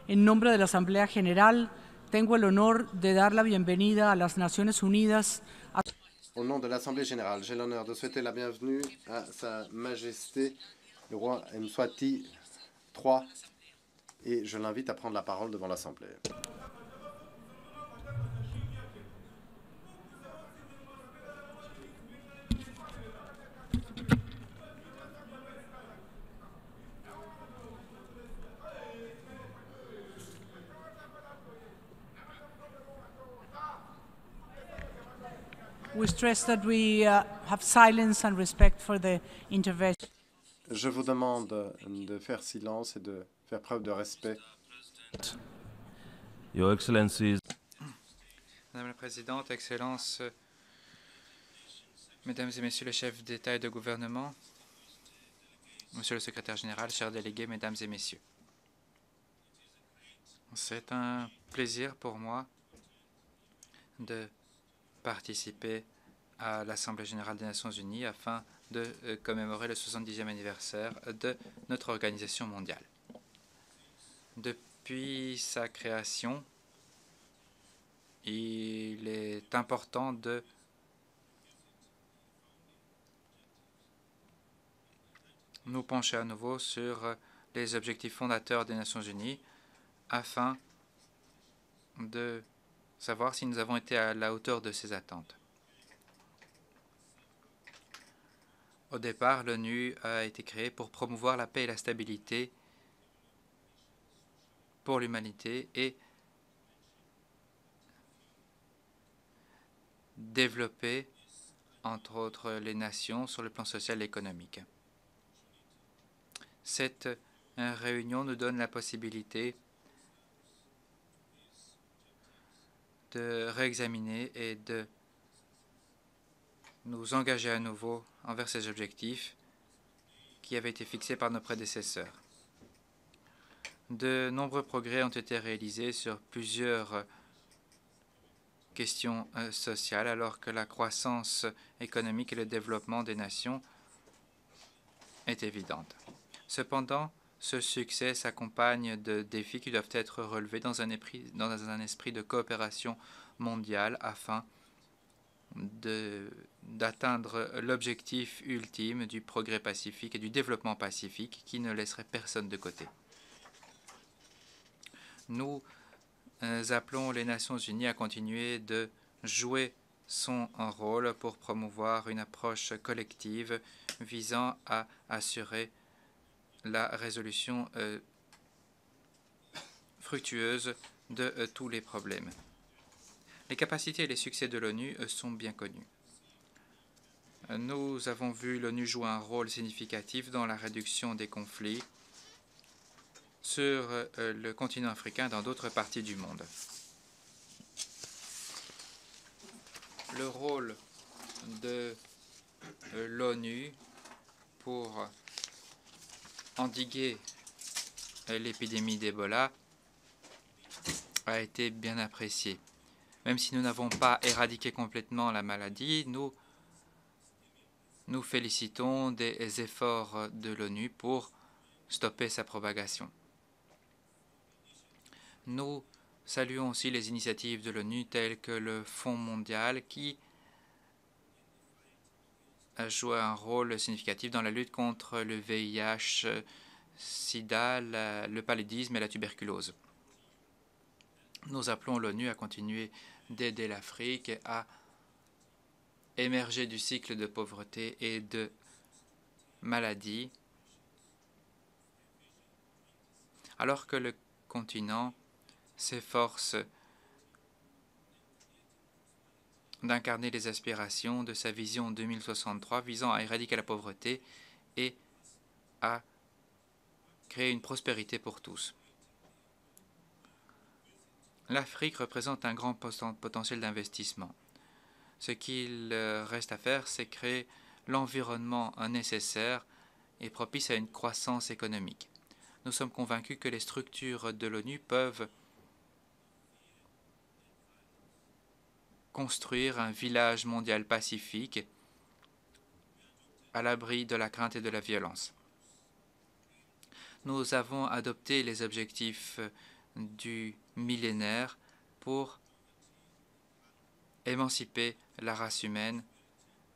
En nombre de la Asamblea General, tengo el honor de dar la bienvenida a las Naciones Unidas. Au nom de l'Assemblée générale, j'ai l'honneur de souhaiter la bienvenue à Sa Majesté le roi Mswati III et je l'invite à prendre la parole devant l'Assemblée. We stress that we have silence and respect for the intervention. Je vous demande de faire silence et de faire preuve de respect. Your Excellencies, Madame la Présidente, Excellences, Mesdames et Messieurs les chefs d'État et de gouvernement, Monsieur le Secrétaire général, chers délégués, Mesdames et Messieurs. C'est un plaisir pour moi de participer à l'Assemblée générale des Nations unies afin de commémorer le 70e anniversaire de notre organisation mondiale. Depuis sa création, il est important de nous pencher à nouveau sur les objectifs fondateurs des Nations unies afin de savoir si nous avons été à la hauteur de ces attentes. Au départ, l'ONU a été créée pour promouvoir la paix et la stabilité pour l'humanité et développer, entre autres, les nations sur le plan social et économique. Cette réunion nous donne la possibilité de réexaminer et de nous engager à nouveau envers ces objectifs qui avaient été fixés par nos prédécesseurs. De nombreux progrès ont été réalisés sur plusieurs questions sociales, alors que la croissance économique et le développement des nations est évidente. Cependant, ce succès s'accompagne de défis qui doivent être relevés dans un esprit de coopération mondiale afin d'atteindre l'objectif ultime du progrès pacifique et du développement pacifique qui ne laisserait personne de côté. Nous appelons les Nations unies à continuer de jouer son rôle pour promouvoir une approche collective visant à assurer la résolution fructueuse de tous les problèmes. Les capacités et les succès de l'ONU sont bien connus. Nous avons vu l'ONU jouer un rôle significatif dans la réduction des conflits sur le continent africain et dans d'autres parties du monde. Le rôle de l'ONU pour endiguer l'épidémie d'Ebola a été bien apprécié. Même si nous n'avons pas éradiqué complètement la maladie, nous félicitons des efforts de l'ONU pour stopper sa propagation. Nous saluons aussi les initiatives de l'ONU telles que le Fonds mondial qui a joué un rôle significatif dans la lutte contre le VIH, SIDA, le paludisme et la tuberculose. Nous appelons l'ONU à continuer d'aider l'Afrique à émerger du cycle de pauvreté et de maladie, alors que le continent s'efforce d'incarner les aspirations de sa vision 2063 visant à éradiquer la pauvreté et à créer une prospérité pour tous. L'Afrique représente un grand potentiel d'investissement. Ce qu'il reste à faire, c'est créer l'environnement nécessaire et propice à une croissance économique. Nous sommes convaincus que les structures de l'ONU peuvent construire un village mondial pacifique à l'abri de la crainte et de la violence. Nous avons adopté les objectifs du millénaire pour émanciper la race humaine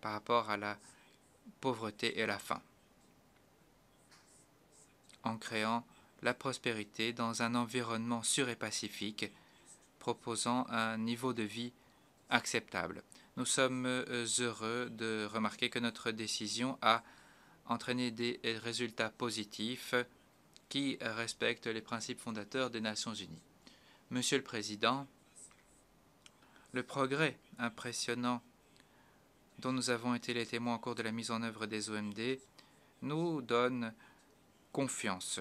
par rapport à la pauvreté et à la faim, en créant la prospérité dans un environnement sûr et pacifique, proposant un niveau de vie acceptable. Nous sommes heureux de remarquer que notre décision a entraîné des résultats positifs qui respectent les principes fondateurs des Nations Unies. Monsieur le Président, le progrès impressionnant dont nous avons été les témoins au cours de la mise en œuvre des OMD nous donne confiance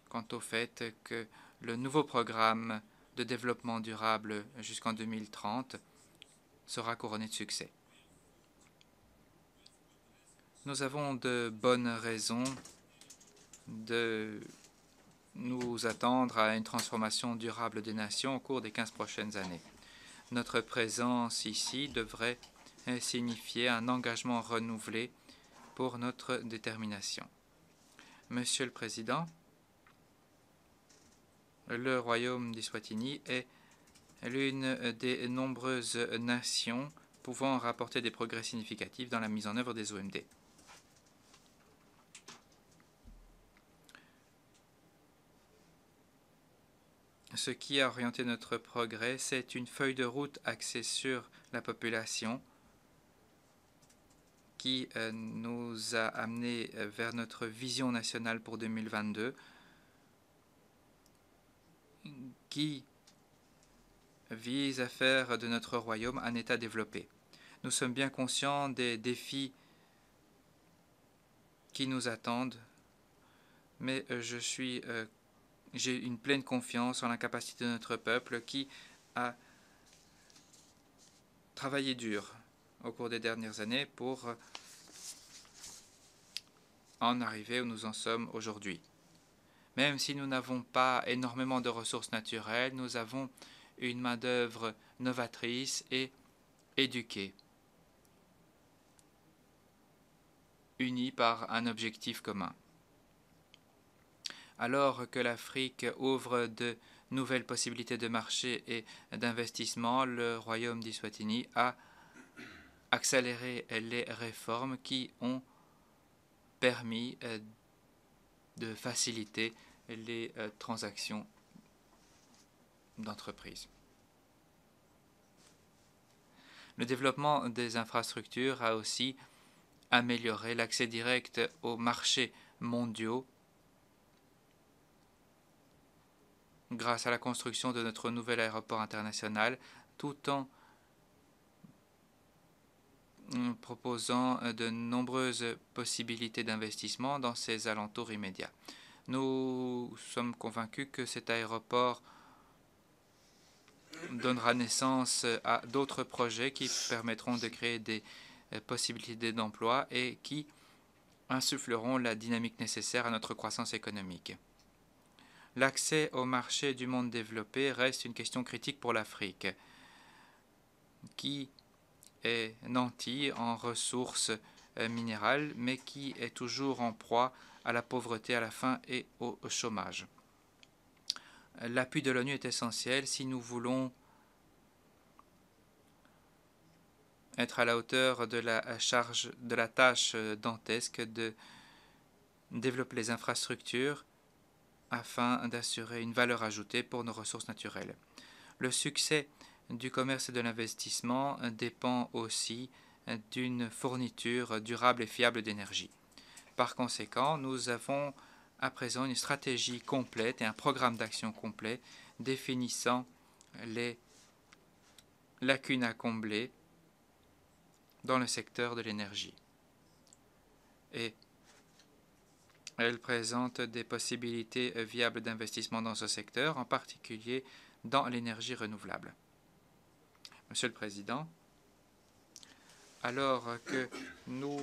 quant au fait que le nouveau programme de développement durable jusqu'en 2030 sera couronné de succès. Nous avons de bonnes raisons de nous attendre à une transformation durable des nations au cours des 15 prochaines années. Notre présence ici devrait signifier un engagement renouvelé pour notre détermination. Monsieur le Président, le Royaume d'Eswatini est l'une des nombreuses nations pouvant rapporter des progrès significatifs dans la mise en œuvre des OMD. Ce qui a orienté notre progrès, c'est une feuille de route axée sur la population qui nous a amenés vers notre vision nationale pour 2022, qui vise à faire de notre royaume un État développé. Nous sommes bien conscients des défis qui nous attendent, mais j'ai une pleine confiance en la capacité de notre peuple qui a travaillé dur au cours des dernières années pour en arriver où nous en sommes aujourd'hui. Même si nous n'avons pas énormément de ressources naturelles, nous avons une main-d'œuvre novatrice et éduquée, unie par un objectif commun. Alors que l'Afrique ouvre de nouvelles possibilités de marché et d'investissement, le Royaume d'Eswatini a accéléré les réformes qui ont permis de faciliter les transactions d'entreprises. Le développement des infrastructures a aussi amélioré l'accès direct aux marchés mondiaux grâce à la construction de notre nouvel aéroport international, tout en proposant de nombreuses possibilités d'investissement dans ces alentours immédiats. Nous sommes convaincus que cet aéroport donnera naissance à d'autres projets qui permettront de créer des possibilités d'emploi et qui insuffleront la dynamique nécessaire à notre croissance économique. L'accès au marché du monde développé reste une question critique pour l'Afrique, qui est nantie en ressources minérales, mais qui est toujours en proie à la pauvreté, à la faim et au chômage. L'appui de l'ONU est essentiel si nous voulons être à la hauteur de la tâche dantesque de développer les infrastructures afin d'assurer une valeur ajoutée pour nos ressources naturelles. Le succès du commerce et de l'investissement dépend aussi d'une fourniture durable et fiable d'énergie. Par conséquent, nous avons à présent une stratégie complète et un programme d'action complet définissant les lacunes à combler dans le secteur de l'énergie. Et elle présente des possibilités viables d'investissement dans ce secteur, en particulier dans l'énergie renouvelable. Monsieur le Président, alors que nous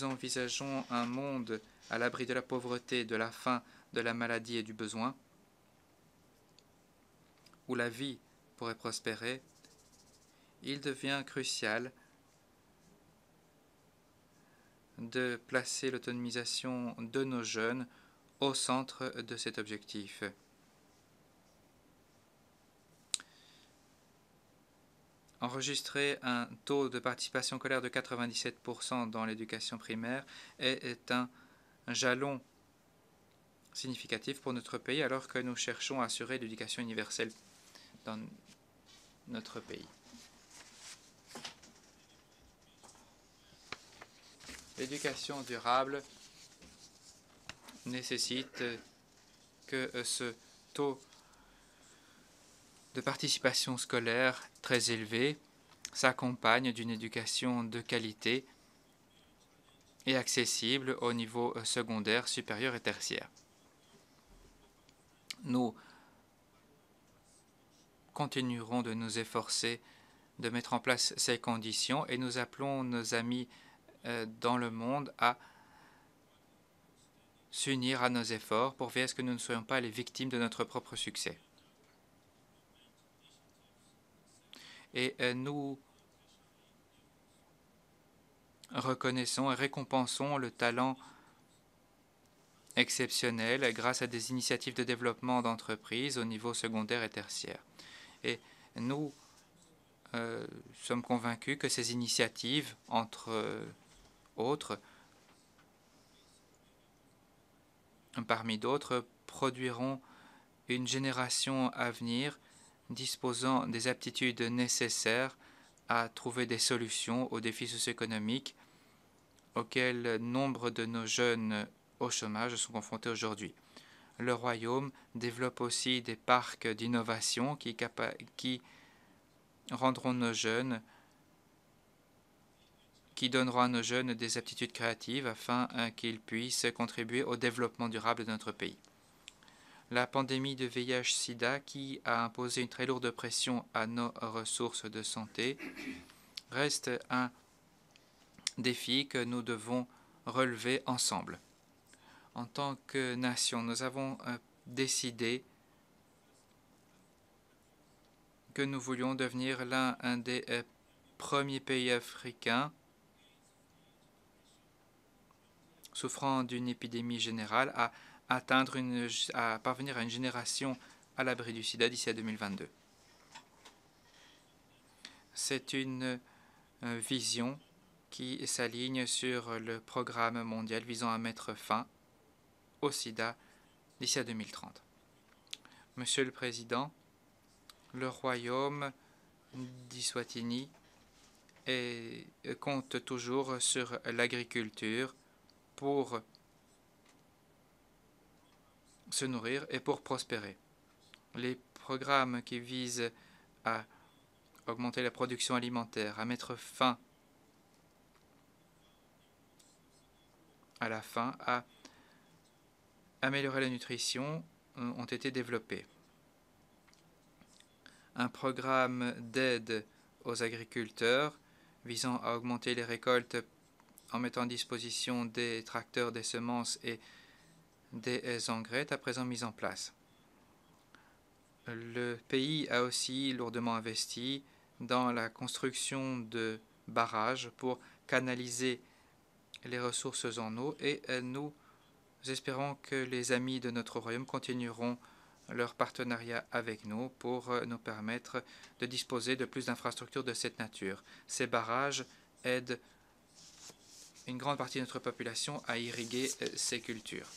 envisageons un monde à l'abri de la pauvreté, de la faim, de la maladie et du besoin, où la vie pourrait prospérer, il devient crucial de placer l'autonomisation de nos jeunes au centre de cet objectif. enregistrer un taux de participation scolaire de 97% dans l'éducation primaire est un jalon significatif pour notre pays alors que nous cherchons à assurer l'éducation universelle dans notre pays. L'éducation durable nécessite que ce taux de participation scolaire très élevé s'accompagne d'une éducation de qualité et accessible au niveau secondaire, supérieur et tertiaire. Nous continuerons de nous efforcer de mettre en place ces conditions et nous appelons nos amis dans le monde à s'unir à nos efforts pour veiller à ce que nous ne soyons pas les victimes de notre propre succès. Et nous reconnaissons et récompensons le talent exceptionnel grâce à des initiatives de développement d'entreprises au niveau secondaire et tertiaire. Et nous sommes convaincus que ces initiatives, entre autres, parmi d'autres, produiront une génération à venir disposant des aptitudes nécessaires à trouver des solutions aux défis socio-économiques auxquels nombre de nos jeunes au chômage sont confrontés aujourd'hui. Le Royaume développe aussi des parcs d'innovation qui rendront nos jeunes, qui donneront à nos jeunes des aptitudes créatives afin qu'ils puissent contribuer au développement durable de notre pays. La pandémie de VIH-Sida, qui a imposé une très lourde pression à nos ressources de santé, reste un défi que nous devons relever ensemble. En tant que nation, nous avons décidé que nous voulions devenir l'un des premiers pays africains souffrant d'une épidémie générale à parvenir à une génération à l'abri du sida d'ici à 2022. C'est une vision qui s'aligne sur le programme mondial visant à mettre fin au sida d'ici à 2030. Monsieur le Président, le Royaume d'Eswatini compte toujours sur l'agriculture pour se nourrir et pour prospérer. Les programmes qui visent à augmenter la production alimentaire, à mettre fin à la faim, à améliorer la nutrition ont été développés. Un programme d'aide aux agriculteurs visant à augmenter les récoltes en mettant à disposition des tracteurs, des semences et des engrais est à présent mis en place. Le pays a aussi lourdement investi dans la construction de barrages pour canaliser les ressources en eau et nous espérons que les amis de notre royaume continueront leur partenariat avec nous pour nous permettre de disposer de plus d'infrastructures de cette nature. Ces barrages aident une grande partie de notre population à irriguer ces cultures.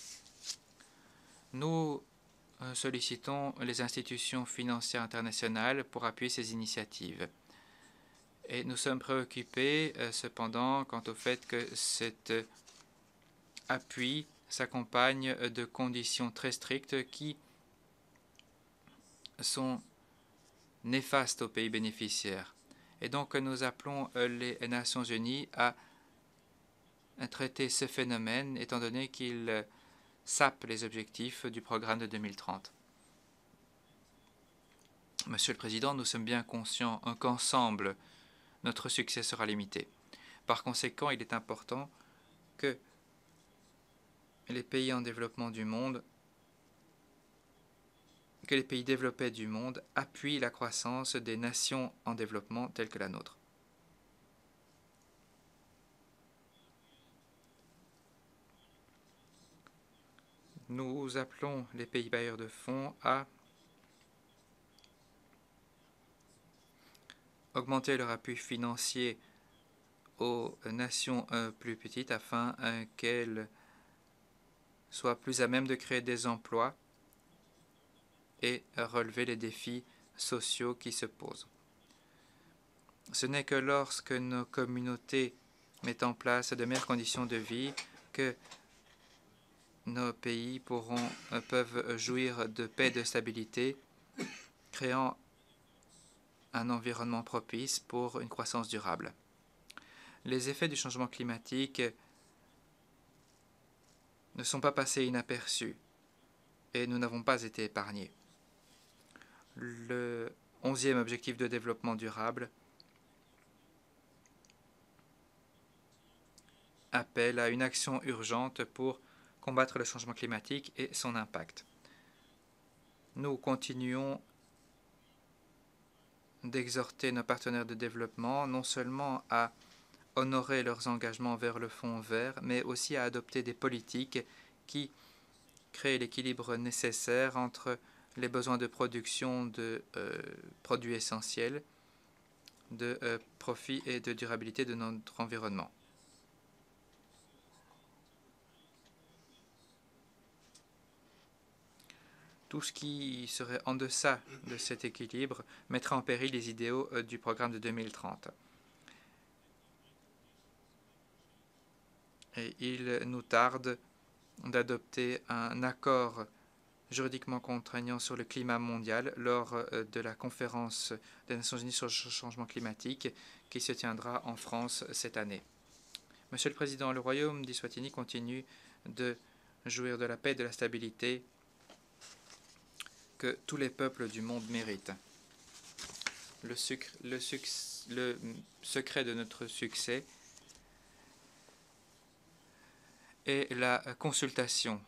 Nous sollicitons les institutions financières internationales pour appuyer ces initiatives. Et nous sommes préoccupés cependant quant au fait que cet appui s'accompagne de conditions très strictes qui sont néfastes aux pays bénéficiaires. Et donc nous appelons les Nations Unies à traiter ce phénomène étant donné qu'il sape les objectifs du programme de 2030. Monsieur le Président, nous sommes bien conscients qu'ensemble, notre succès sera limité. Par conséquent, il est important que les pays en développement du monde, que les pays développés du monde appuient la croissance des nations en développement telles que la nôtre. Nous appelons les pays bailleurs de fonds à augmenter leur appui financier aux nations plus petites afin qu'elles soient plus à même de créer des emplois et relever les défis sociaux qui se posent. Ce n'est que lorsque nos communautés mettent en place de meilleures conditions de vie que nos pays peuvent jouir de paix et de stabilité, créant un environnement propice pour une croissance durable. Les effets du changement climatique ne sont pas passés inaperçus et nous n'avons pas été épargnés. Le 11e objectif de développement durable appelle à une action urgente pour combattre le changement climatique et son impact. Nous continuons d'exhorter nos partenaires de développement non seulement à honorer leurs engagements vers le Fonds vert, mais aussi à adopter des politiques qui créent l'équilibre nécessaire entre les besoins de production de produits essentiels, de profit et de durabilité de notre environnement. Tout ce qui serait en deçà de cet équilibre mettrait en péril les idéaux du programme de 2030. Et il nous tarde d'adopter un accord juridiquement contraignant sur le climat mondial lors de la conférence des Nations Unies sur le changement climatique qui se tiendra en France cette année. Monsieur le Président, le Royaume d'Eswatini continue de jouir de la paix et de la stabilité que tous les peuples du monde méritent. Le secret de notre succès est la consultation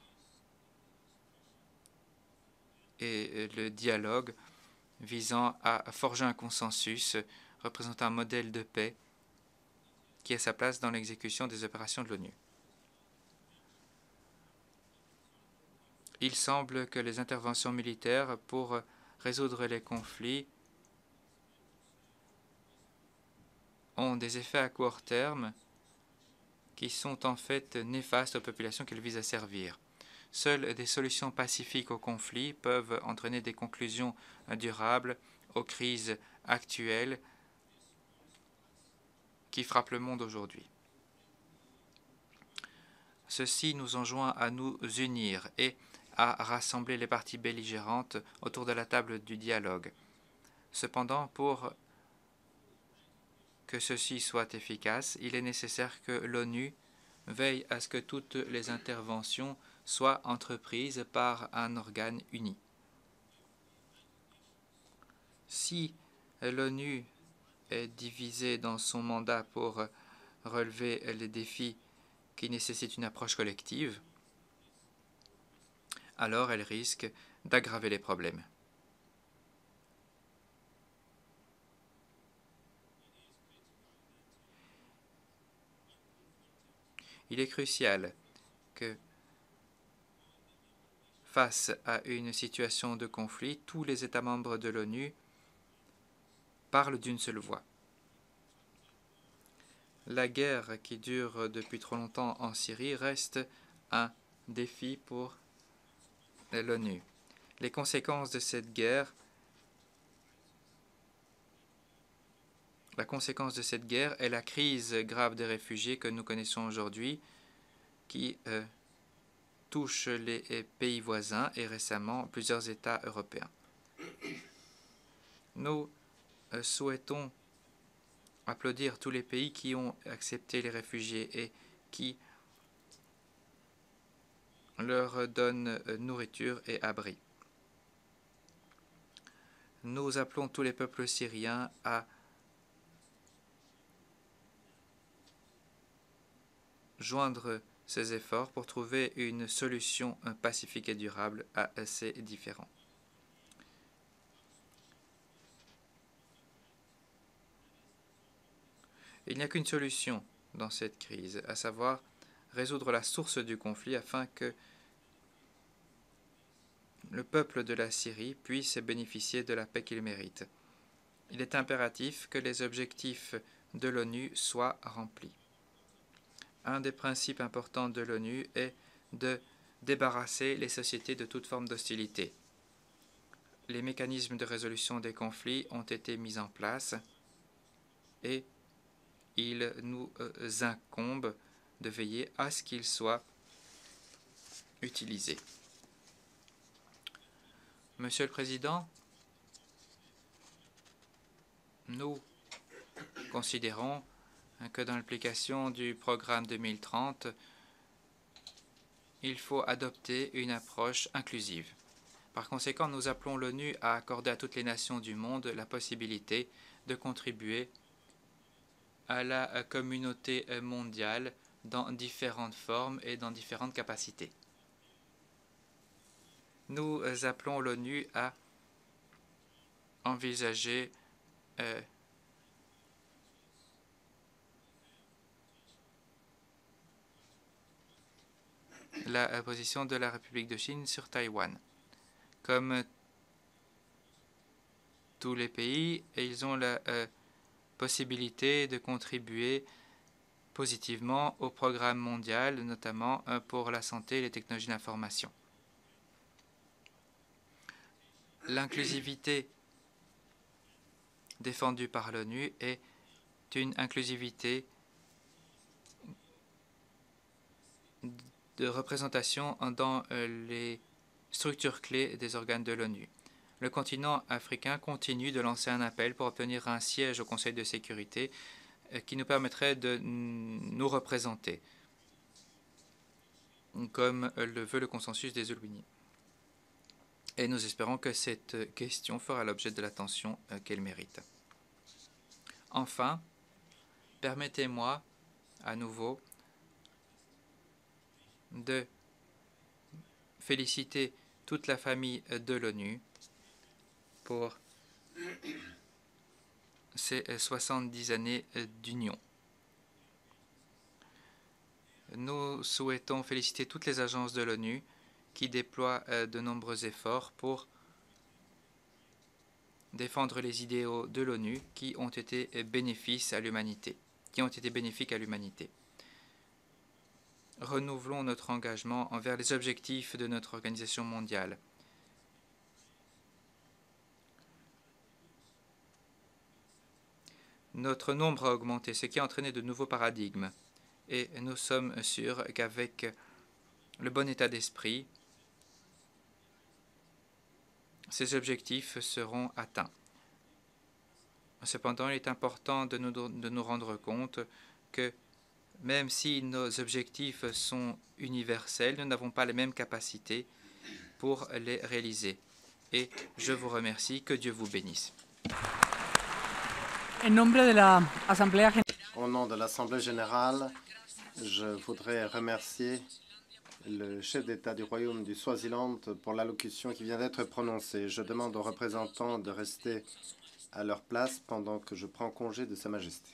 et le dialogue visant à forger un consensus représentant un modèle de paix qui a sa place dans l'exécution des opérations de l'ONU. Il semble que les interventions militaires pour résoudre les conflits ont des effets à court terme qui sont en fait néfastes aux populations qu'elles visent à servir. Seules des solutions pacifiques aux conflits peuvent entraîner des conclusions durables aux crises actuelles qui frappent le monde aujourd'hui. Ceci nous enjoint à nous unir et à rassembler les parties belligérantes autour de la table du dialogue. Cependant, pour que ceci soit efficace, il est nécessaire que l'ONU veille à ce que toutes les interventions soient entreprises par un organe uni. Si l'ONU est divisée dans son mandat pour relever les défis qui nécessitent une approche collective, alors elle risque d'aggraver les problèmes. Il est crucial que, face à une situation de conflit, tous les États membres de l'ONU parlent d'une seule voix. La guerre qui dure depuis trop longtemps en Syrie reste un défi pour l'ONU. Les conséquences de cette guerre est la crise grave des réfugiés que nous connaissons aujourd'hui, qui touche les pays voisins et récemment plusieurs États européens. Nous souhaitons applaudir tous les pays qui ont accepté les réfugiés et qui leur donnent nourriture et abri. Nous appelons tous les peuples syriens à joindre ces efforts pour trouver une solution pacifique et durable à ces différends. Il n'y a qu'une solution dans cette crise, à savoir résoudre la source du conflit afin que le peuple de la Syrie puisse bénéficier de la paix qu'il mérite il est impératif que les objectifs de l'ONU soient remplis. Un des principes importants de l'ONU est de débarrasser les sociétés de toute forme d'hostilité. Les mécanismes de résolution des conflits ont été mis en place et il nous incombe de veiller à ce qu'ils soient utilisés. Monsieur le Président, nous considérons que dans l'application du programme 2030, il faut adopter une approche inclusive. Par conséquent, nous appelons l'ONU à accorder à toutes les nations du monde la possibilité de contribuer à la communauté mondiale dans différentes formes et dans différentes capacités. Nous appelons l'ONU à envisager la position de la République de Chine sur Taïwan. Comme tous les pays, ils ont la possibilité de contribuer positivement au programme mondial, notamment pour la santé et les technologies d'information. L'inclusivité défendue par l'ONU est une inclusivité de représentation dans les structures clés des organes de l'ONU. Le continent africain continue de lancer un appel pour obtenir un siège au Conseil de sécurité qui nous permettrait de nous représenter, comme le veut le consensus des Zulwini. Et nous espérons que cette question fera l'objet de l'attention qu'elle mérite. Enfin, permettez-moi à nouveau de féliciter toute la famille de l'ONU pour ces 70 années d'union. Nous souhaitons féliciter toutes les agences de l'ONU qui déploient de nombreux efforts pour défendre les idéaux de l'ONU qui ont été bénéfiques à l'humanité. Renouvelons notre engagement envers les objectifs de notre organisation mondiale. Notre nombre a augmenté, ce qui a entraîné de nouveaux paradigmes. Et nous sommes sûrs qu'avec le bon état d'esprit, ces objectifs seront atteints. Cependant, il est important de nous rendre compte que même si nos objectifs sont universels, nous n'avons pas les mêmes capacités pour les réaliser. Et je vous remercie. Que Dieu vous bénisse. En nombre de la Asamblea General. Au nom de l'Assemblée générale, je voudrais remercier le chef d'État du Royaume du Swaziland pour l'allocution qui vient d'être prononcée. Je demande aux représentants de rester à leur place pendant que je prends congé de Sa Majesté.